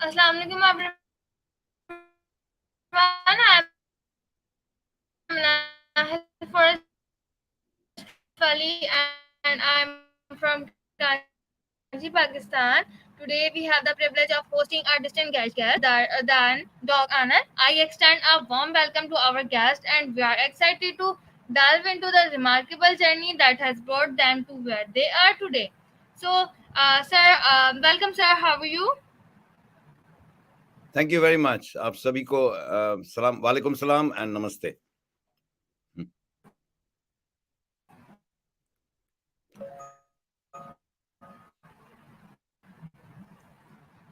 Assalamu alaikum everyone. I'm Nahil Forest Fali and I'm from Karachi, Pakistan. Today we have the privilege of hosting our distinct guest here, Dan Dog Anand. I extend a warm welcome to our guest and we are excited to delve into the remarkable journey that has brought them to where they are today. So, sir, welcome sir, how are you? Thank you very much. आप सभी को सलाम वालेकुम सलाम and namaste.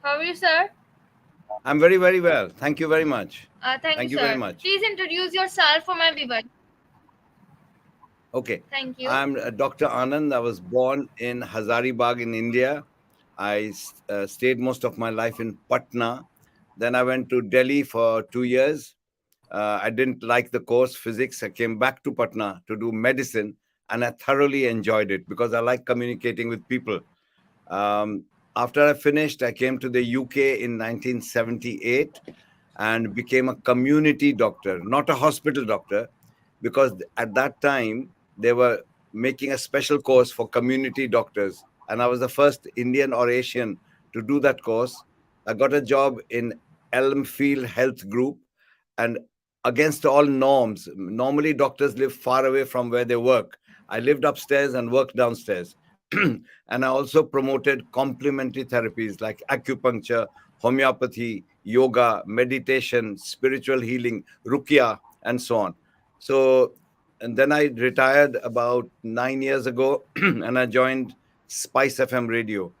How are you, sir? I'm very, very well. Thank you very much. Thank you, Thank you very sir. much. Please introduce yourself for my viewers. Okay. Thank you. I'm Dr. Anand. I was born in Hazaribagh in India. I stayed most of my life in Patna. Then I went to Delhi for 2 years. I didn't like the course physics. I came back to Patna to do medicine, and I thoroughly enjoyed it because I like communicating with people. After I finished, I came to the UK in 1978 and became a community doctor, not a hospital doctor, because at that time they were making a special course for community doctors. And I was the first Indian or Asian to do that course. I got a job in Elmfield Health Group, and against all norms, normally doctors live far away from where they work. I lived upstairs and worked downstairs. And I also promoted complementary therapies like acupuncture, homeopathy, yoga, meditation, spiritual healing, rukia, and so on. So, and then I retired about 9 years ago and I joined Spice FM Radio.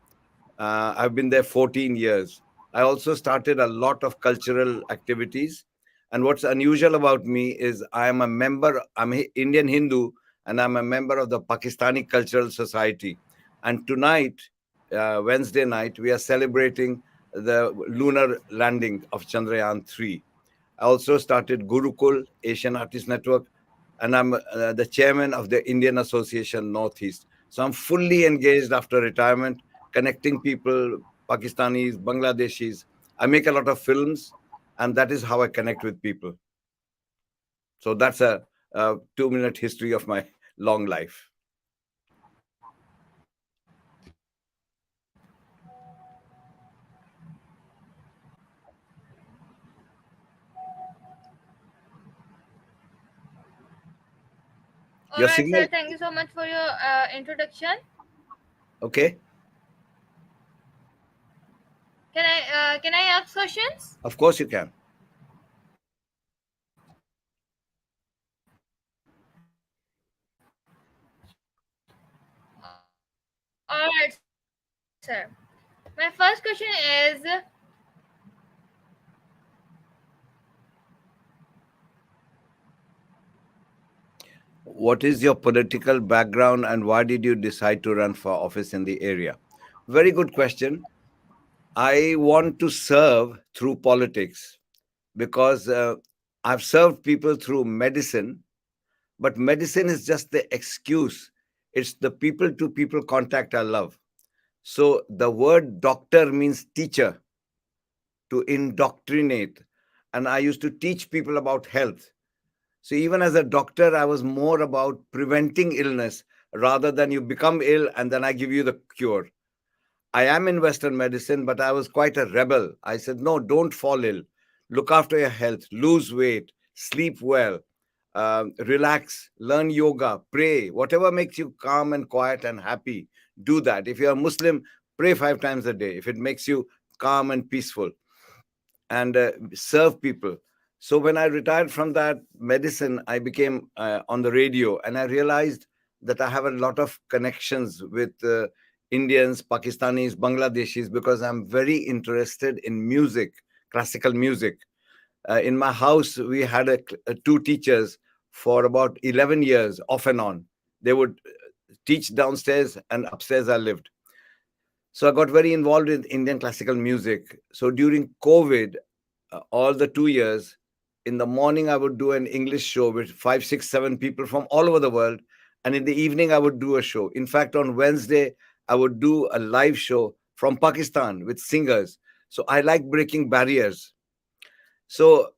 I've been there 14 years. I also started a lot of cultural activities. And what's unusual about me is I'm an Indian Hindu, and I'm a member of the Pakistani Cultural Society. And tonight, Wednesday night, we are celebrating the lunar landing of Chandrayaan 3. I also started Gurukul, Asian Artist Network, and I'm the chairman of the Indian Association Northeast. So I'm fully engaged after retirement, connecting people, Pakistanis, Bangladeshis. I make a lot of films, and that is how I connect with people. So that's a 2 minute history of my long life. Your Alright, signal, sir. Thank you so much for your introduction. okay? Can I ask questions? Of course you can. Alright, sir. My first question is, What is your political background and why did you decide to run for office in the area? Very good question. I want to serve through politics because I've served people through medicine, but medicine is just the excuse. It's the people to people contact I love. So the word doctor means teacher, to indoctrinate. And I used to teach people about health. So even as a doctor, I was more about preventing illness rather than you become ill and then I give you the cure. I am in Western medicine, but I was quite a rebel. I said, no, don't fall ill. Look after your health, lose weight, sleep well, relax, learn yoga, pray, whatever makes you calm and quiet and happy, do that. If you're a Muslim, pray 5 times a day if it makes you calm and peaceful, and serve people. So when I retired from that medicine, I became on the radio, and I realized that I have a lot of connections with Indians, Pakistanis, Bangladeshis, because I'm very interested in music, classical music. In my house, we had two teachers for about 11 years, off and on. They would teach downstairs, and upstairs I lived. So I got very involved in Indian classical music. So during COVID, all the 2 years, in the morning I would do an English show with 5, 6, 7 people from all over the world, and in the evening I would do a show. In fact, on Wednesday I would do a live show from Pakistan with singers. So I like breaking barriers. So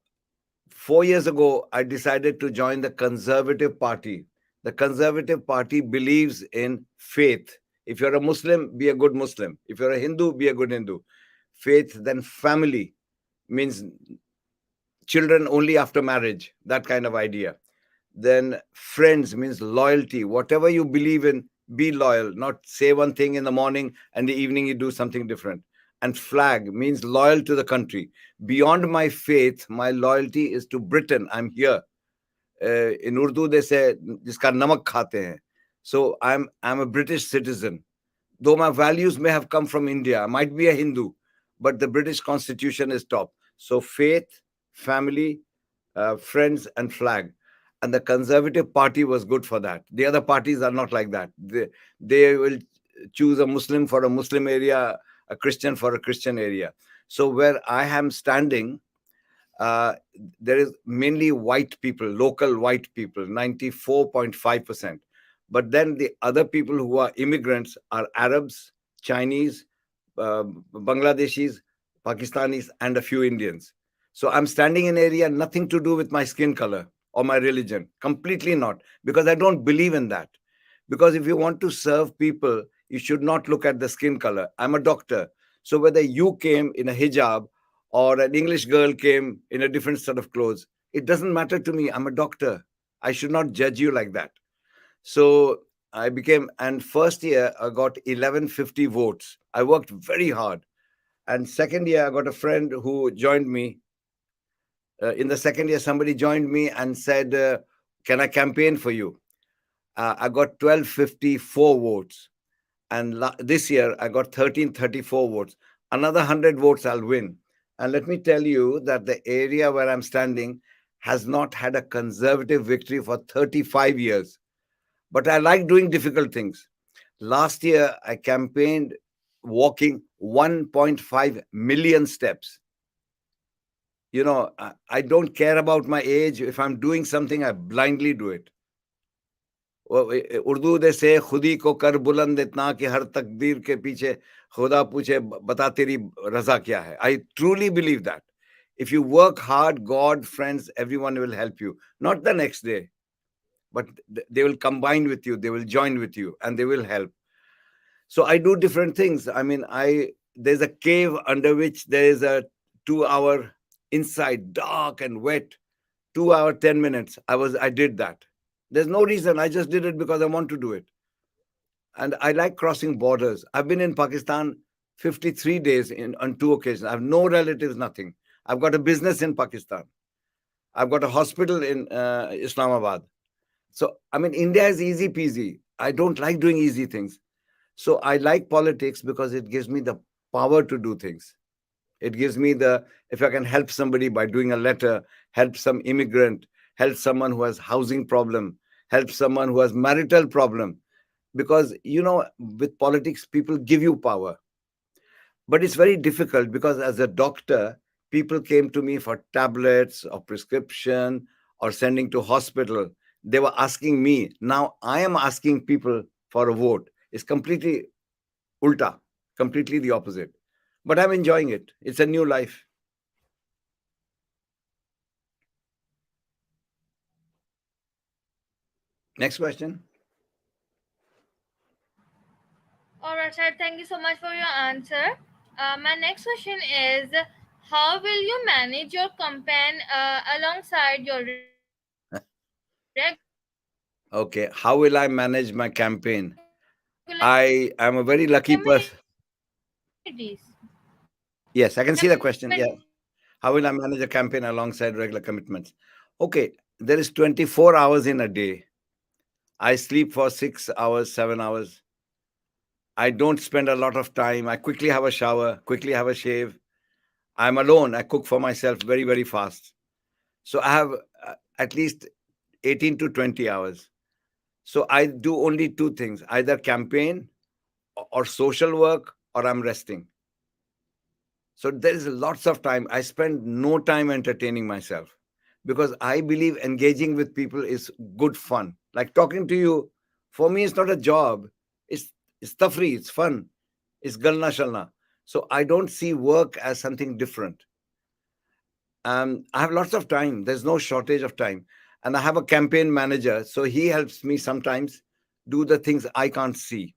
4 years ago, I decided to join the Conservative Party. The Conservative Party believes in faith. If you're a Muslim, be a good Muslim. If you're a Hindu, be a good Hindu. Faith, then family means children only after marriage, that kind of idea. Then friends means loyalty. Whatever you believe in, be loyal, not say one thing in the morning and the evening you do something different. And flag means loyal to the country. Beyond my faith, my loyalty is to Britain. I'm here. In Urdu, they say, jiska namak khate hain. So I'm a British citizen. Though my values may have come from India, I might be a Hindu, but the British Constitution is top. So faith, family, friends, and flag. And the Conservative Party was good for that. The other parties are not like that. They will choose a Muslim for a Muslim area, a Christian for a Christian area. So where I am standing, uh, there is mainly white people, local white people, 94.5%. But then the other people who are immigrants are Arabs, Chinese, Bangladeshis, Pakistanis, and a few Indians. So I'm standing in an area nothing to do with my skin color or my religion, completely not, because I don't believe in that. Because if you want to serve people, you should not look at the skin color. I'm a doctor. So whether you came in a hijab or an English girl came in a different set of clothes, it doesn't matter to me. I'm a doctor. I should not judge you like that. So I became, and first year I got 1150 votes. I worked very hard. And second year I got a friend who joined me. In the second year, somebody joined me and said, can I campaign for you? I got 1254 votes. And this year I got 1334 votes. Another 100 votes I'll win. And let me tell you that the area where I'm standing has not had a conservative victory for 35 years. But I like doing difficult things. Last year, I campaigned walking 1.5 million steps. You know, I don't care about my age. If I'm doing something, I blindly do it. Urdu दे से खुदी को कर बुलंद इतना कि हर तकदीर के पीछे खुदा पूछे बता तेरी रजा क्या है. I truly believe that. If you work hard, God, friends, everyone will help you. Not the next day, but they will combine with you, they will join with you, and they will help. So I do different things. I mean, there's a cave under which there is a 2 hour inside, dark and wet, 2 hour, 10 minutes. I did that. There's no reason. I just did it because I want to do it. And I like crossing borders. I've been in Pakistan 53 days on 2 occasions. I have no relatives, nothing. I've got a business in Pakistan. I've got a hospital in Islamabad. So, I mean, India is easy peasy. I don't like doing easy things. So I like politics because it gives me the power to do things. It gives me if I can help somebody by doing a letter, help some immigrant, help someone who has housing problem, help someone who has marital problem. Because, with politics, people give you power. But it's very difficult because as a doctor, people came to me for tablets or prescription or sending to hospital. They were asking me. Now I am asking people for a vote. It's completely ulta, completely the opposite. But I'm enjoying it. It's a new life. Next question. All right, sir. Thank you so much for your answer. My next question is, how will you manage your campaign alongside your regular Okay. How will I manage my campaign? I committees? am a very lucky person. Yes, I can see the question. Yeah. How will I manage a campaign alongside regular commitments? Okay. There is 24 hours in a day. I sleep for 6 hours, 7 hours. I don't spend a lot of time. I quickly have a shower, quickly have a shave. I'm alone. I cook for myself very, very fast. So I have at least 18 to 20 hours. So I do only two things, either campaign or social work, or I'm resting. So there is lots of time. I spend no time entertaining myself because I believe engaging with people is good fun. Like talking to you, for me, it's not a job. It's tafri, it's fun. It's galna shalna. So I don't see work as something different. I have lots of time. There's no shortage of time. And I have a campaign manager. So he helps me sometimes do the things I can't see.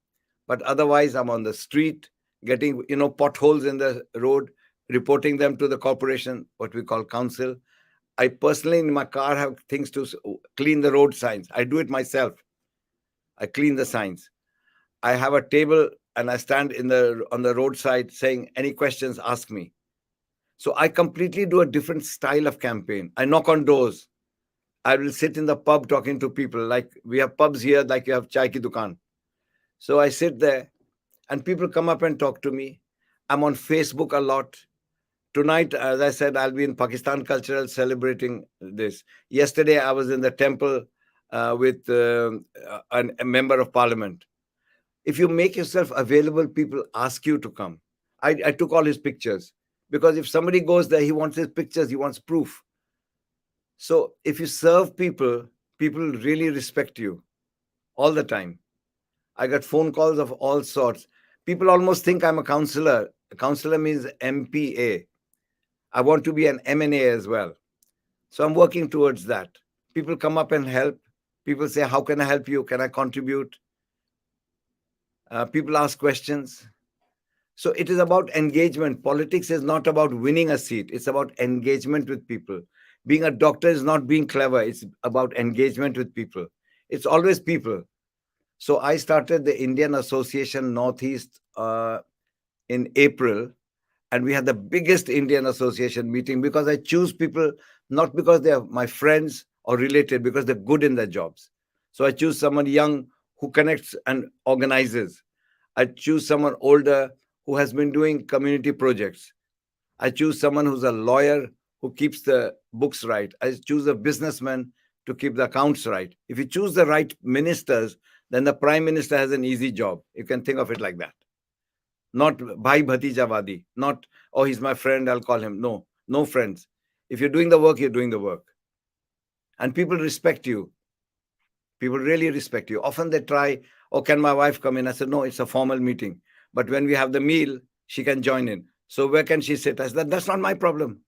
But otherwise, I'm on the street getting, potholes in the road, reporting them to the corporation, what we call council. I personally, in my car, have things to clean the road signs. I do it myself. I clean the signs. I have a table and I stand on the roadside saying, any questions, ask me. So I completely do a different style of campaign. I knock on doors. I will sit in the pub talking to people. Like we have pubs here, like you have chai ki dukan. So I sit there and people come up and talk to me. I'm on Facebook a lot. Tonight, as I said, I'll be in Pakistan Cultural celebrating this. Yesterday, I was in the temple with a member of parliament. If you make yourself available, people ask you to come. I took all his pictures because if somebody goes there, he wants his pictures, he wants proof. So if you serve people, people really respect you all the time. I got phone calls of all sorts. People almost think I'm a counselor. A counselor means MPA. I want to be an MNA as well. So I'm working towards that. People come up and help. People say, how can I help you? Can I contribute? People ask questions. So it is about engagement. Politics is not about winning a seat. It's about engagement with people. Being a doctor is not being clever. It's about engagement with people. It's always people. So I started the Indian Association Northeast in April, and we had the biggest Indian Association meeting because I choose people not because they are my friends or related, because they're good in their jobs. So I choose someone young who connects and organizes. I choose someone older who has been doing community projects. I choose someone who's a lawyer who keeps the books right. I choose a businessman to keep the accounts right. If you choose the right ministers, then the prime minister has an easy job. You can think of it like that. Not bhai bhatijawadi, not, oh, he's my friend, I'll call him. No, no friends. If you're doing the work, you're doing the work. And people respect you. People really respect you. Often they try, oh, can my wife come in? I said, no, it's a formal meeting. But when we have the meal, she can join in. So where can she sit? I said, that's not my problem.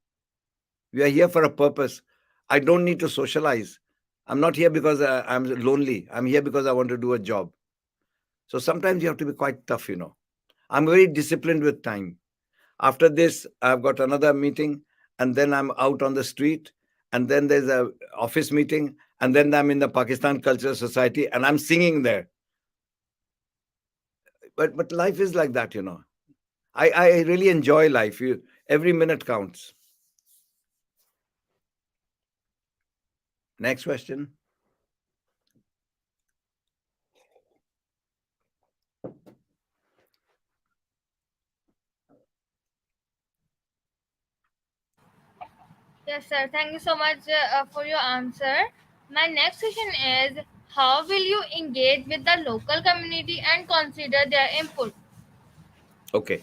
We are here for a purpose. I don't need to socialize. I'm not here because I'm lonely. I'm here because I want to do a job. So sometimes you have to be quite tough, I'm very disciplined with time. After this, I've got another meeting, and then I'm out on the street, and then there's a office meeting, and then I'm in the Pakistan Cultural Society, and I'm singing there. But life is like that. I really enjoy life. Every minute counts. Next question. Yes, sir. Thank you so much for your answer. My next question is, how will you engage with the local community and consider their input? Okay.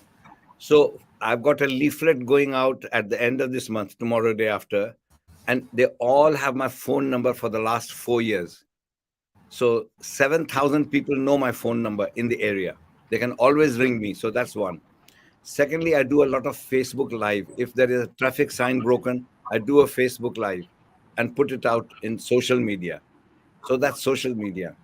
So I've got a leaflet going out at the end of this month, tomorrow, day after, and they all have my phone number for the last 4 years. So 7,000 people know my phone number in the area. They can always ring me. So that's one. Secondly, I do a lot of Facebook Live. If there is a traffic sign broken, I do a Facebook Live and put it out in social media. So that's social media.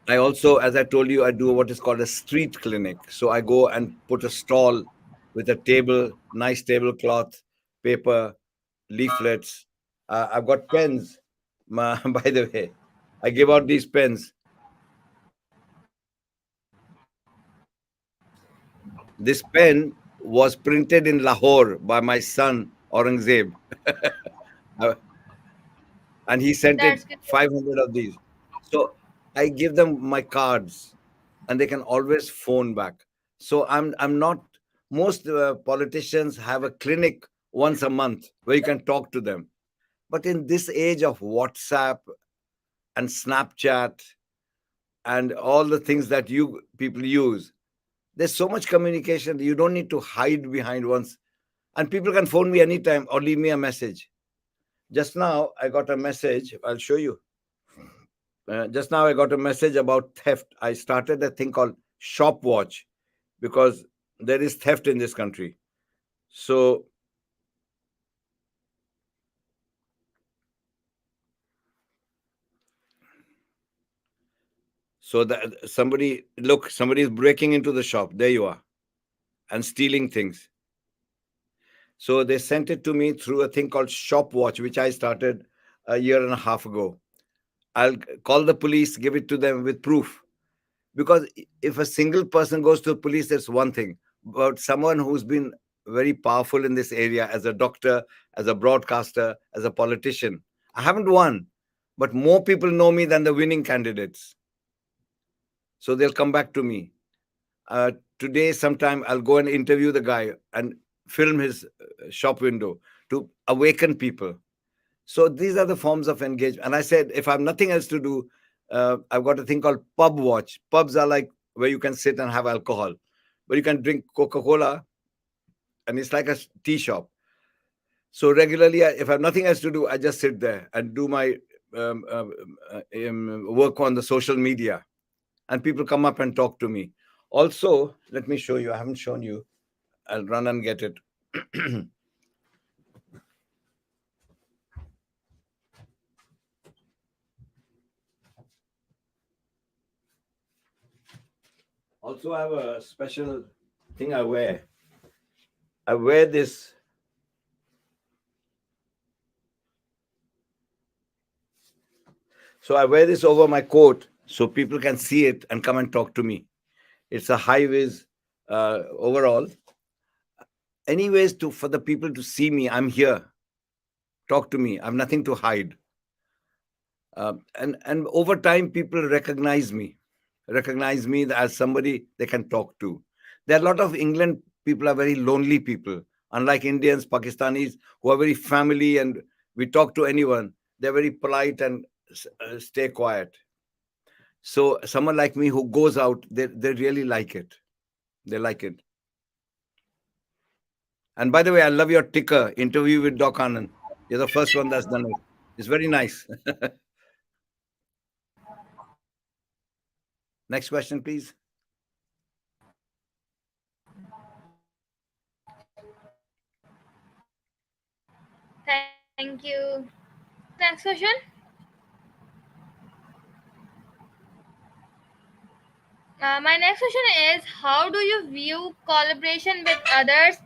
I also, as I told you, I do what is called a street clinic. So I go and put a stall with a table, nice tablecloth, paper, leaflets. I've got pens, by the way. I give out these pens. This pen was printed in Lahore by my son, Aurangzeb. Uh, and he sent it That's great. 500 of these. So I give them my cards and they can always phone back. So I'm not, most politicians have a clinic once a month where you can talk to them. But in this age of WhatsApp and Snapchat and all the things that you people use, there's so much communication. You don't need to hide behind one's, and people can phone me anytime or leave me a message. Just now, I got a message. I'll show you. Just now, I got a message about theft. I started a thing called Shop Watch because there is theft in this country. So that somebody is breaking into the shop. There you are, and stealing things. So they sent it to me through a thing called Shopwatch, which I started a year and a half ago. I'll call the police, give it to them with proof. Because if a single person goes to the police, that's one thing. But someone who's been very powerful in this area, as a doctor, as a broadcaster, as a politician, I haven't won, but more people know me than the winning candidates. So they'll come back to me. Today, sometime I'll go and interview the guy and film his shop window to awaken people. So these are the forms of engagement. And I said, if I have nothing else to do, I've got a thing called Pub Watch. Pubs are like where you can sit and have alcohol, but you can drink Coca-Cola, and it's like a tea shop. So regularly, if I have nothing else to do, I just sit there and do my work on the social media, and people come up and talk to me. Also, let me show you. I haven't shown you. I'll run and get it. Also, I have a special thing I wear. I wear this. So I wear this over my coat so people can see it and come and talk to me. It's a high vis overall. Anyways, for the people to see me, I'm here. Talk to me. I have nothing to hide. And over time, people recognize me as somebody they can talk to. There are a lot of England people are very lonely people, unlike Indians, Pakistanis, who are very family and we talk to anyone. They're very polite and stay quiet. So someone like me who goes out, they really like it. They like it. And by the way, I love your ticker, interview with Doc Anand. You're the first one that's done it. It's very nice. Next question, please. Thank you. Next question. My next question is, how do you view collaboration with others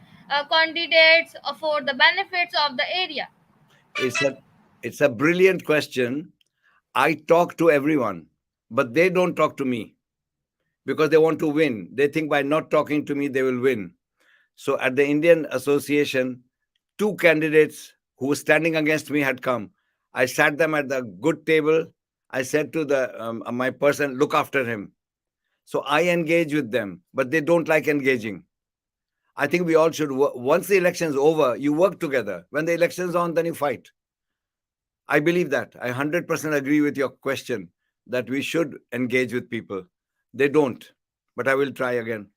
candidates for the benefits of the area? It's a it's a brilliant question. I talk to everyone, but they don't talk to me because they want to win. They think by not talking to me, they will win. So at the Indian Association, two candidates who were standing against me had come. I sat them at the good table. I said to the my person, look after him. So I engage with them, but they don't like engaging. I think we all should work. Once the election is over, you work together. When the election is on, then you fight. I believe that. I 100% agree with your question that we should engage with people. They don't, but I will try again.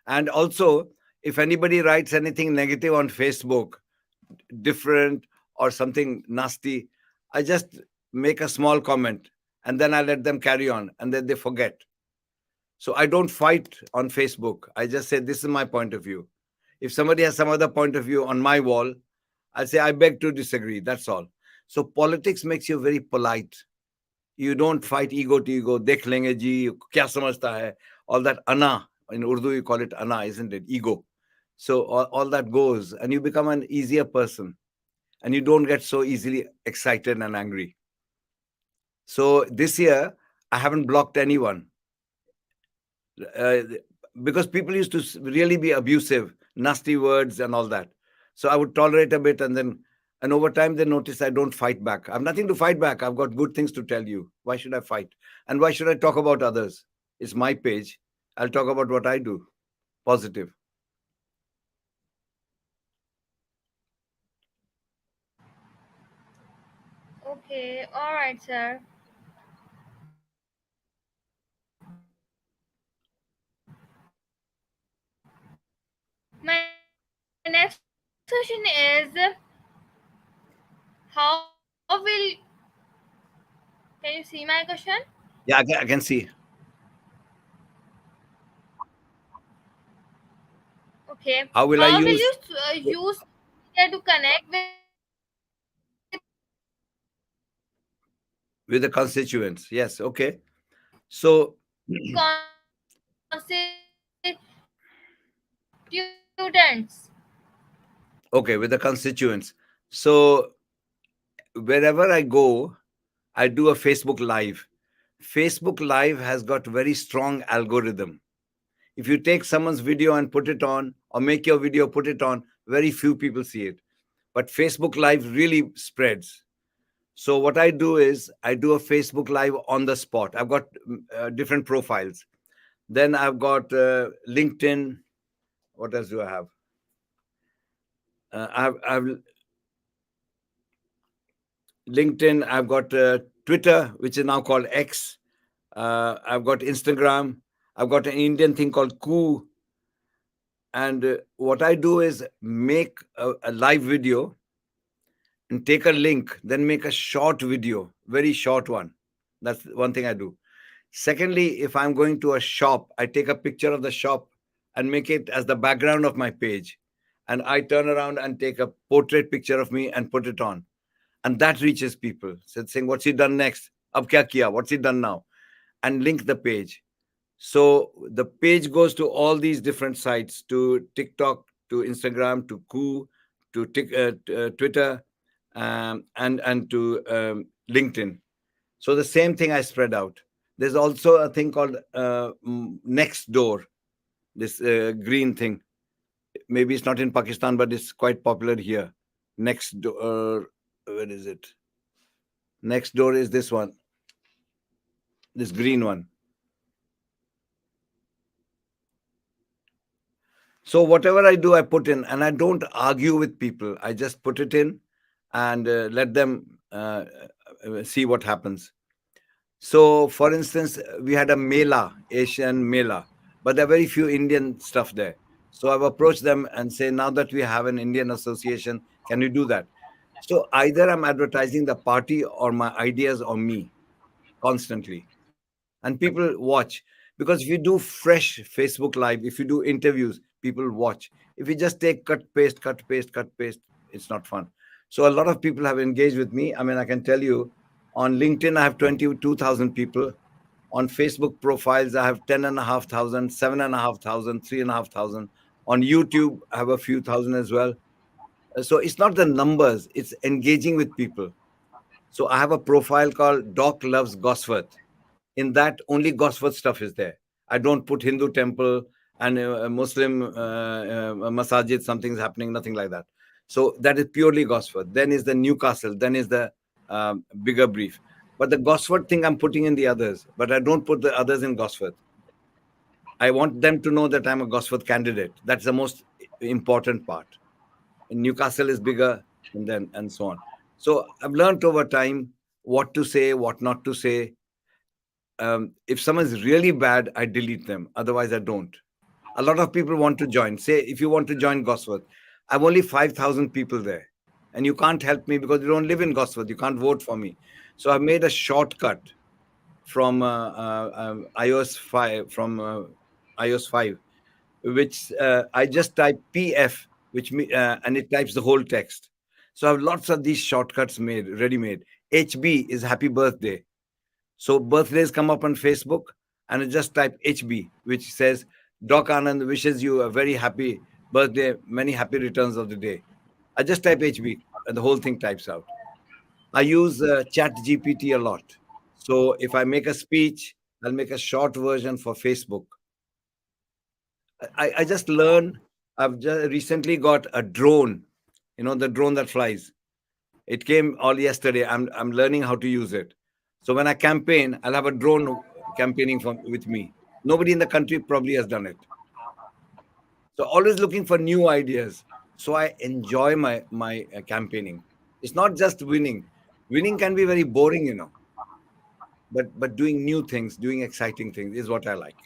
And also, if anybody writes anything negative on Facebook, different or something nasty, I just make a small comment and then I let them carry on and then they forget. So I don't fight on Facebook. I just say, this is my point of view. If somebody has some other point of view on my wall, I say, I beg to disagree. That's all. So politics makes you very polite. You don't fight ego to ego. Dekh lenge ji, kya samajhta hai? All that ana. In Urdu, you call it ana, isn't it? Ego. So all that goes, and you become an easier person, and you don't get so easily excited and angry. So this year, I haven't blocked anyone. Because people used to really be abusive, nasty words and all that. So I would tolerate a bit, and over time they notice I don't fight back. I have nothing to fight back. I've got good things to tell you. Why should I fight? And why should I talk about others? It's my page. I'll talk about what I do. Positive. Okay, all right, sir. My next question is, how will, can you see my question? Yeah, I can see. Okay. How will I How will use? you use media to connect with With the constituents? Yes. Okay. So constituents? okay, with the constituents. So wherever I go, I do a Facebook Live. Facebook Live has got very strong algorithm. If you take someone's video and put it on, or make your video, put it on, very few people see it. But Facebook Live really spreads. So what I do is I do a Facebook Live on the spot. I've got different profiles. Then I've got LinkedIn. What else do I have? I've LinkedIn. I've got Twitter, which is now called X. I've got Instagram. I've got an Indian thing called Koo. And what I do is make a live video and take a link, then make a short video, very short one. That's one thing I do. Secondly, if I'm going to a shop, I take a picture of the shop and make it as the background of my page. And I turn around and take a portrait picture of me and put it on. And that reaches people. So it's saying, what's he done next? Ab kya kiya? What's he done now? And link the page. So the page goes to all these different sites, to TikTok, to Instagram, to Koo, to Twitter, and to LinkedIn. So the same thing I spread out. There's also a thing called Nextdoor, this green thing. Maybe it's not in Pakistan, but it's quite popular here. Nextdoor, where is it? Nextdoor is this one, this green one. So whatever I do, I put in, and I don't argue with people. I just put it in and let them see what happens. So, for instance, we had a Mela, Asian Mela, but there are very few Indian stuff there. So I've approached them and say, now that we have an Indian association, can you do that? So either I'm advertising the party or my ideas or me constantly, and people watch. Because if you do fresh Facebook Live, if you do interviews, people watch. If you just take cut paste, cut paste, cut paste, it's not fun. So a lot of people have engaged with me. I mean, I can tell you, on LinkedIn I have 22,000 people. On Facebook profiles I have 10,500, 7,500, 3,500. On YouTube I have a few thousand as well. So it's not the numbers, it's engaging with people. So I have a profile called Doc Loves Gosforth. In that, only Gosforth stuff is there. I don't put Hindu temple and a Muslim masajid, something's happening, nothing like that. So that is purely Gosforth. Then is the Newcastle, then is the bigger brief. But the Gosforth thing I'm putting in the others, but I don't put the others in Gosforth. I want them to know that I'm a Gosforth candidate. That's the most important part. Newcastle is bigger, and so on. So I've learned over time what to say, what not to say. If someone's really bad, I delete them. Otherwise, I don't. A lot of people want to join. Say, if you want to join Gosforth, I've only 5,000 people there. And you can't help me because you don't live in Gosforth. You can't vote for me. So I've made a shortcut from iOS 5, which I just type PF, and it types the whole text. So I have lots of these shortcuts made, ready-made. HB is happy birthday. So birthdays come up on Facebook, and I just type HB, which says Doc Anand wishes you a very happy birthday, many happy returns of the day. I just type HB, and the whole thing types out. I use Chat GPT a lot. So if I make a speech, I'll make a short version for Facebook. I just learn. I've just recently got a drone, the drone that flies. It came all yesterday. I'm learning how to use it. So when I campaign, I'll have a drone campaigning with me. Nobody in the country probably has done it. So always looking for new ideas. So I enjoy my campaigning. It's not just winning. Winning can be very boring, but doing new things, doing exciting things is what I like.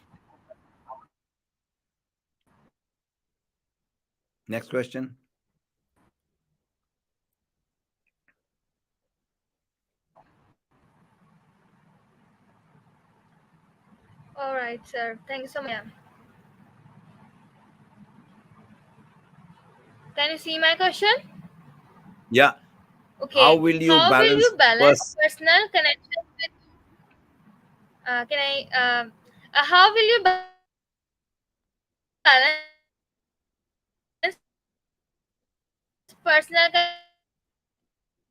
Next question. All right, sir. Thank you so much. Yeah. Can you see my question? Yeah. How Okay. will you How will you balance balance personal connection with can I how will you balance personal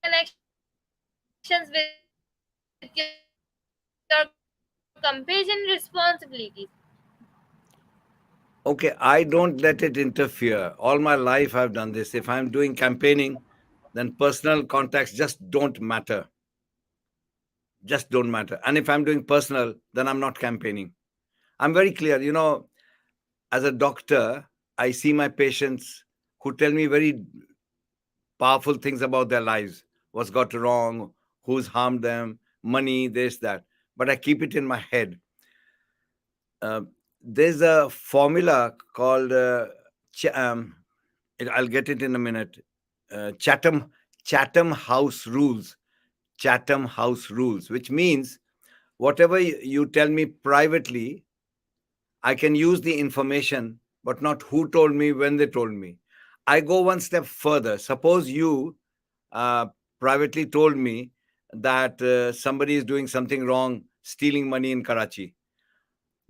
connections with your companion responsibilities? Okay, I don't let it interfere. All my life I've done this. If I'm doing campaigning, then personal contacts just don't matter. Just don't matter. And if I'm doing personal, then I'm not campaigning. I'm very clear. As a doctor, I see my patients who tell me very powerful things about their lives, what's got wrong, who's harmed them, money, this, that. But I keep it in my head. Uh, there's a formula called Ch- um, I'll get it in a minute. Chatham House Rules. Chatham House Rules, which means whatever you tell me privately, I can use the information, but not who told me, when they told me. I go one step further. Suppose you uh, privately told me that somebody is doing something wrong, stealing money in Karachi.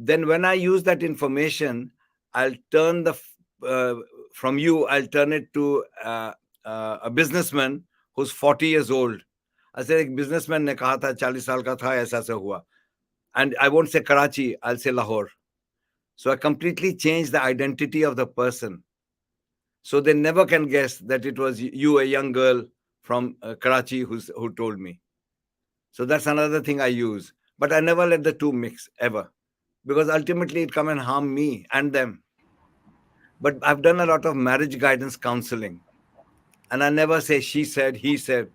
Then when I use that information, I'll turn uh, from you, I'll turn it to a businessman who's 40 years old. I said, एक businessman ने कहा था 40 साल का था ऐसा ऐसा हुआ. And I won't say Karachi, I'll say Lahore. So I completely changed the identity of the person. So they never can guess that it was you, a young girl from Karachi, who told me. So that's another thing I use. But I never let the two mix ever, because ultimately it come and harm me and them. But I've done a lot of marriage guidance counseling, and I never say she said, he said.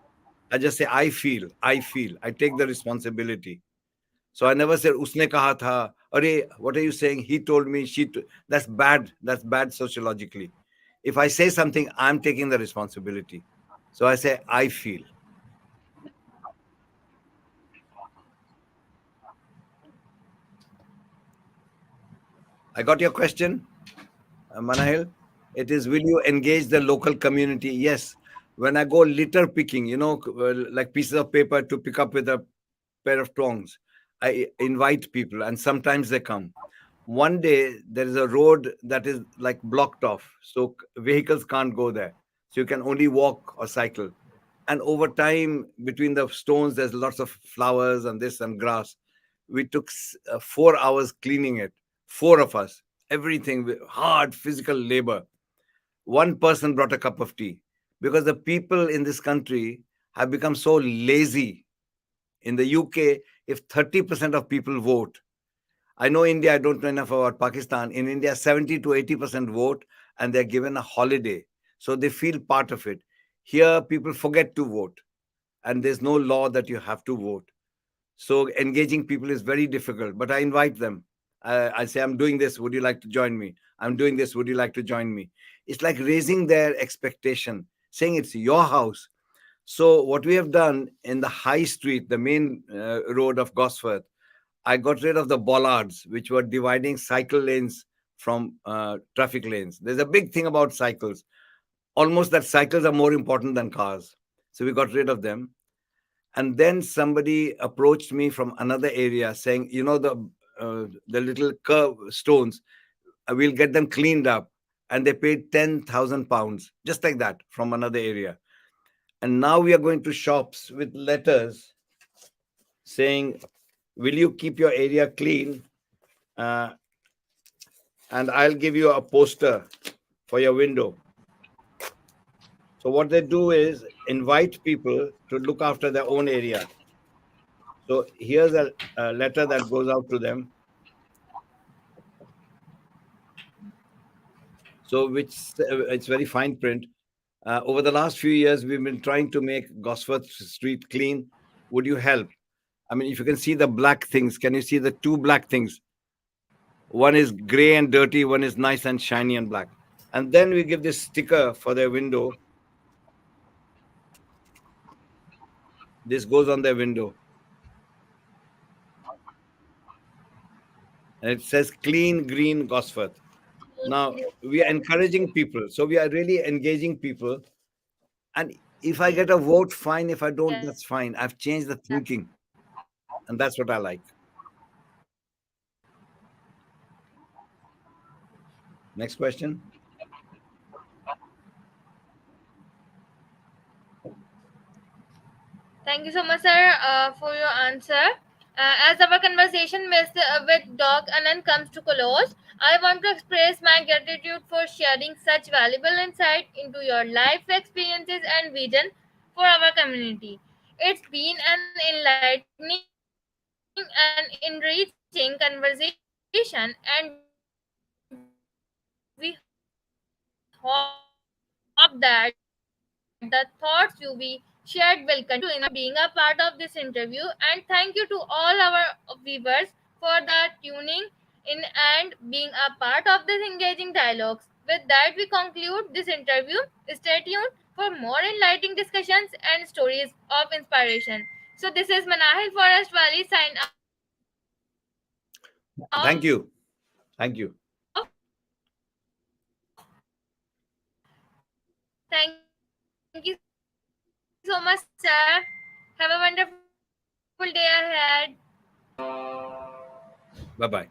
I just say I feel, I feel. I take the responsibility. So I never said usne kaha tha. Arey, what are you saying? He told me. That's bad. That's bad sociologically. If I say something, I'm taking the responsibility. So I say I feel. I got your question, Manahil. It is, will you engage the local community? Yes. When I go litter picking, like pieces of paper to pick up with a pair of tongs, I invite people, and sometimes they come. One day, there is a road that is like blocked off, so vehicles can't go there. So you can only walk or cycle. And over time, between the stones, there's lots of flowers and this and grass. We took 4 hours cleaning it, four of us, everything with hard physical labor. One person brought a cup of tea, because the people in this country have become so lazy. In the UK, if 30% of people vote, I know India, I don't know enough about Pakistan. In India, 70 to 80% vote, and they're given a holiday. So they feel part of it. Here, people forget to vote, and there's no law that you have to vote. So engaging people is very difficult, but I invite them. I say, I'm doing this. Would you like to join me? I'm doing this. Would you like to join me? It's like raising their expectation, saying it's your house. So what we have done in the high street, the main road of Gosforth, I got rid of the bollards, which were dividing cycle lanes from traffic lanes. There's a big thing about cycles. Almost that cycles are more important than cars. So we got rid of them. And then somebody approached me from another area saying, the little curve stones, we'll get them cleaned up. And they paid £10,000, just like that, from another area. And now we are going to shops with letters saying, will you keep your area clean? Uh, and I'll give you a poster for your window. So what they do is invite people to look after their own area. So here's a letter that goes out to them. So it's very fine print. Over the last few years, we've been trying to make Gosforth Street clean. Would you help? I mean, if you can see the black things, can you see the two black things? One is gray and dirty, one is nice and shiny and black. And then we give this sticker for their window. This goes on their window. And it says clean green Gosforth. Now we are encouraging people, so we are really engaging people. And if I get a vote, fine. If I don't, that's fine. I've changed the thinking, and that's what I like. Next question. Thank you so much, sir, for your answer. As our conversation with Doc Anand comes to close, I want to express my gratitude for sharing such valuable insight into your life experiences and vision for our community. It's been an enlightening and enriching conversation, and we hope that the thoughts you we shared will continue to inspire others to take action and being a part of this interview. And thank you to all our viewers for the tuning in and being a part of this engaging dialogues. With that, we conclude this interview. Stay tuned for more enlightening discussions and stories of inspiration. So, this is Manahil Forest Valley sign off. Thank you. Thank you. Thank you so much, sir. Have a wonderful day ahead. Bye bye.